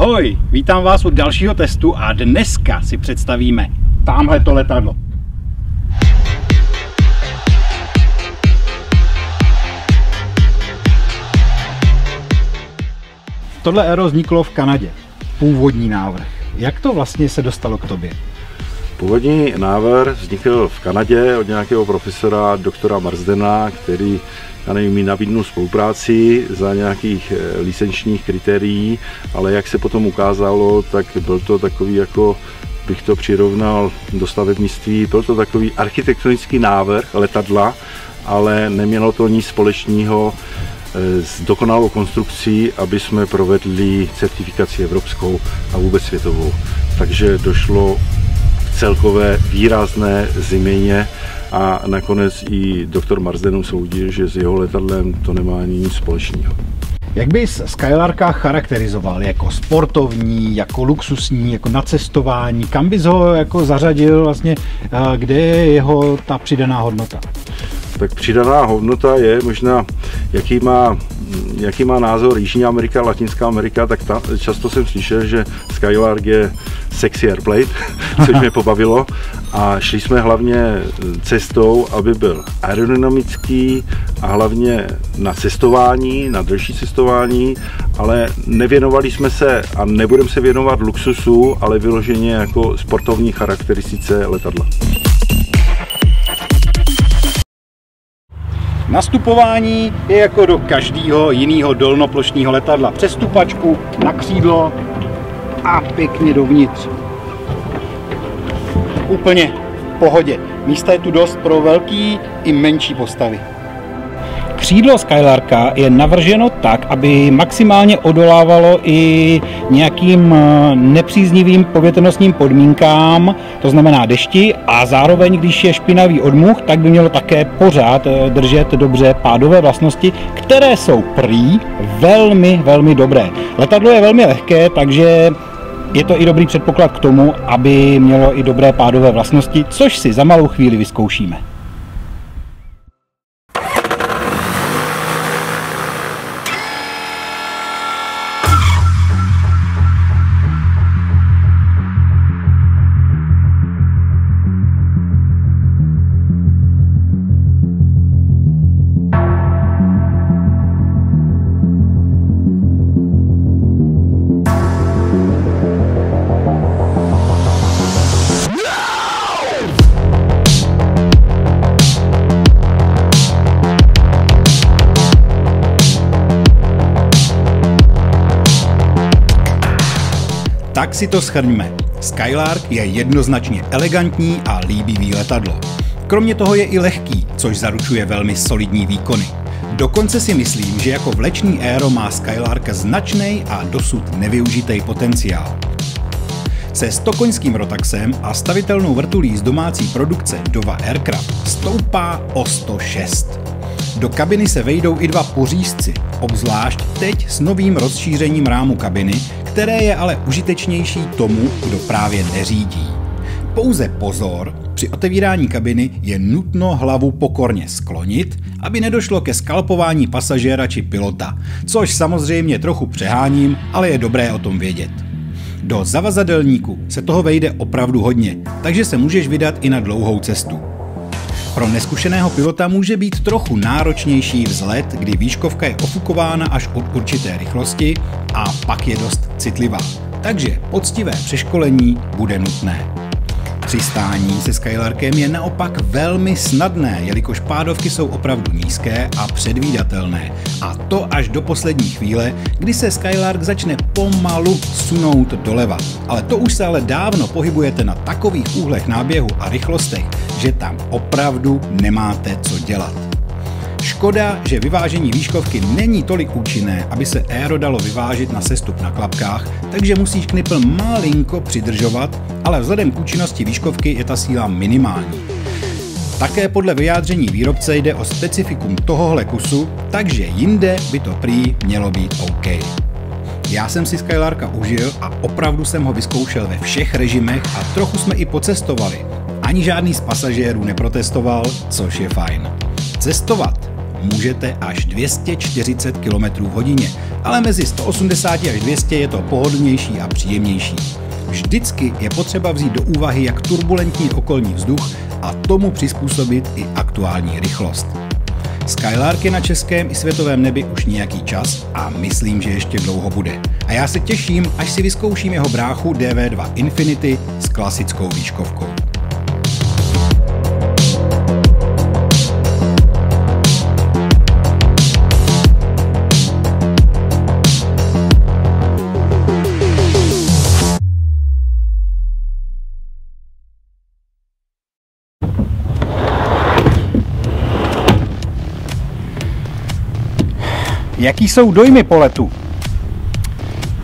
Ahoj, vítám vás u dalšího testu a dneska si představíme támhleto letadlo. Tohle aero vzniklo v Kanadě. Původní návrh. Jak to vlastně se dostalo k tobě? Původní návrh vznikl v Kanadě od nějakého profesora, doktora Marzdena, který mi nabídnul spolupráci za nějakých licenčních kritérií, ale jak se potom ukázalo, tak byl to takový, jako bych to přirovnal do stavebnictví, byl to takový architektonický návrh letadla, ale nemělo to nic společného s dokonalou konstrukcí, aby jsme provedli certifikaci evropskou a vůbec světovou. Takže došlo k celkové výrazné změně a nakonec i doktor Marzden soudil, že s jeho letadlem to nemá ani nic společného. Jak bys Skylarka charakterizoval? Jako sportovní, jako luxusní, jako na cestování? Kam bys ho jako zařadil vlastně, kde je jeho ta přidaná hodnota? Tak přidaná hodnota je možná, jaký má názor Jižní Amerika, Latinská Amerika, tak často jsem slyšel, že Skylark je sexy airplane, což mě pobavilo. A šli jsme hlavně cestou, aby byl aerodynamický a hlavně na cestování, na delší cestování, ale nevěnovali jsme se a nebudeme se věnovat luxusu, ale vyloženě jako sportovní charakteristice letadla. Nastupování je jako do každého jiného dolnoplošního letadla. Přes stupačku, na křídlo a pěkně dovnitř. Úplně v pohodě. Místa je tu dost pro velký i menší postavy. Křídlo Skylarka je navrženo tak, aby maximálně odolávalo i nějakým nepříznivým povětrnostním podmínkám, to znamená dešti, a zároveň, když je špinavý odmuch, tak by mělo také pořád držet dobře pádové vlastnosti, které jsou prý velmi dobré. Letadlo je velmi lehké, takže je to i dobrý předpoklad k tomu, aby mělo i dobré pádové vlastnosti, což si za malou chvíli vyzkoušíme. Tak si to shrňme. Skylark je jednoznačně elegantní a líbivý letadlo. Kromě toho je i lehký, což zaručuje velmi solidní výkony. Dokonce si myslím, že jako vlečný aero má Skylark značný a dosud nevyužitý potenciál. Se 100 koňským rotaxem a stavitelnou vrtulí z domácí produkce Dova Aircraft stoupá o 106. Do kabiny se vejdou i dva pořízci, obzvlášť teď s novým rozšířením rámu kabiny, které je ale užitečnější tomu, kdo právě neřídí. Pouze pozor, při otevírání kabiny je nutno hlavu pokorně sklonit, aby nedošlo ke skalpování pasažéra či pilota, což samozřejmě trochu přeháním, ale je dobré o tom vědět. Do zavazadelníku se toho vejde opravdu hodně, takže se můžeš vydat i na dlouhou cestu. Pro neskušeného pilota může být trochu náročnější vzlet, kdy výškovka je ofukována až od určité rychlosti a pak je dost citlivá, takže poctivé přeškolení bude nutné. Přistání se Skylarkem je naopak velmi snadné, jelikož pádovky jsou opravdu nízké a předvídatelné. A to až do poslední chvíle, kdy se Skylark začne pomalu sunout doleva. Ale to už se ale dávno pohybujete na takových úhlech náběhu a rychlostech, že tam opravdu nemáte co dělat. Škoda, že vyvážení výškovky není tolik účinné, aby se aero dalo vyvážit na sestup na klapkách, takže musíš knipl malinko přidržovat, ale vzhledem k účinnosti výškovky je ta síla minimální. Také podle vyjádření výrobce jde o specifikum tohohle kusu, takže jinde by to prý mělo být OK. Já jsem si Skylarka užil a opravdu jsem ho vyzkoušel ve všech režimech a trochu jsme i pocestovali. Ani žádný z pasažérů neprotestoval, což je fajn. Cestovat můžete až 240 km/h, ale mezi 180 až 200 je to pohodlnější a příjemnější. Vždycky je potřeba vzít do úvahy jak turbulentní okolní vzduch a tomu přizpůsobit i aktuální rychlost. Skylark je na českém i světovém nebi už nějaký čas a myslím, že ještě dlouho bude. A já se těším, až si vyzkouším jeho bráchu DV2 Infinity s klasickou výškovkou. Jaký jsou dojmy po letu?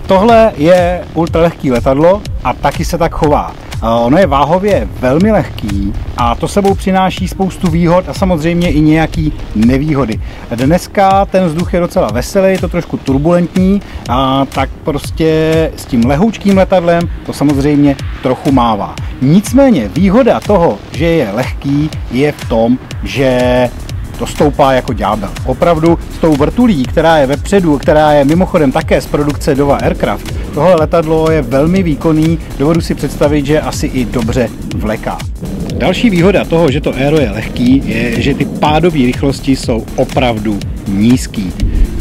Tohle je ultralehký letadlo a taky se tak chová. Ono je váhově velmi lehký a to sebou přináší spoustu výhod a samozřejmě i nějaký nevýhody. Dneska ten vzduch je docela veselý, je to trošku turbulentní, a tak prostě s tím lehoučkým letadlem to samozřejmě trochu mává. Nicméně výhoda toho, že je lehký, je v tom, že to stoupá jako ďábel. Opravdu s tou vrtulí, která je vepředu, která je mimochodem také z produkce Dova Aircraft, tohle letadlo je velmi výkonný, dovedu si představit, že asi i dobře vleká. Další výhoda toho, že to aero je lehký, je, že ty pádové rychlosti jsou opravdu nízký.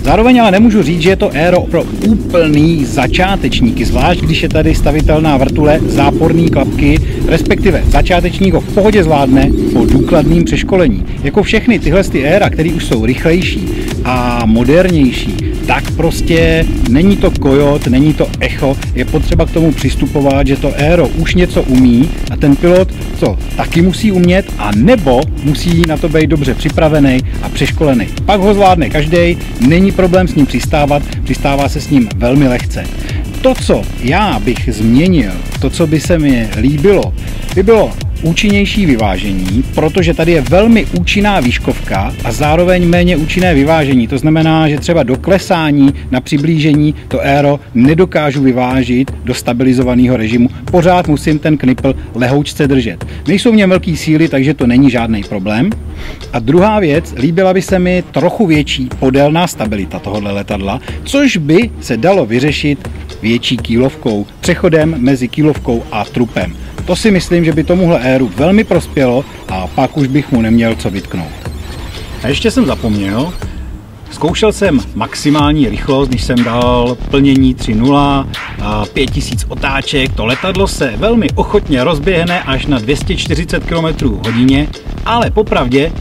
Zároveň ale nemůžu říct, že je to aero pro úplný začátečníky, zvlášť když je tady stavitelná vrtule, záporné klapky, respektive začátečník ho v pohodě zvládne po důkladném přeškolení. Jako všechny tyhle aera, které už jsou rychlejší a modernější, tak prostě není to Coyote, není to Echo, je potřeba k tomu přistupovat, že to aero už něco umí a ten pilot to taky musí umět, a nebo musí na to být dobře připravený a přeškolený. Pak ho zvládne každý, není problém s ním přistávat, přistává se s ním velmi lehce. To, co já bych změnil, to, co by se mi líbilo, by bylo účinnější vyvážení, protože tady je velmi účinná výškovka a zároveň méně účinné vyvážení. To znamená, že třeba do klesání na přiblížení to aero nedokážu vyvážit do stabilizovaného režimu. Pořád musím ten knipl lehoučce držet. Nejsou mě velké síly, takže to není žádný problém. A druhá věc, líbila by se mi trochu větší podélná stabilita tohohle letadla, což by se dalo vyřešit větší kýlovkou, přechodem mezi kýlovkou a trupem. To si myslím, že by tomuhle aeru velmi prospělo a pak už bych mu neměl co vytknout. A ještě jsem zapomněl, zkoušel jsem maximální rychlost, když jsem dal plnění 3.0, 5000 otáček. To letadlo se velmi ochotně rozběhne až na 240 km/h, ale popravdě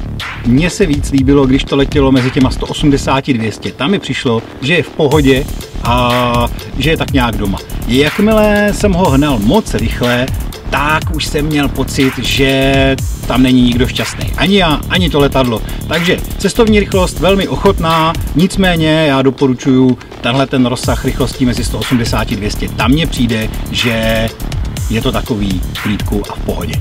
mně se víc líbilo, když to letělo mezi těma 180 a 200. Tam mi přišlo, že je v pohodě a že je tak nějak doma. Jakmile jsem ho hnal moc rychle, tak už jsem měl pocit, že tam není nikdo šťastný. Ani já, ani to letadlo. Takže cestovní rychlost velmi ochotná, nicméně já doporučuji tenhle ten rozsah rychlostí mezi 180 a 200. Tam mně přijde, že je to takový v klídku a v pohodě.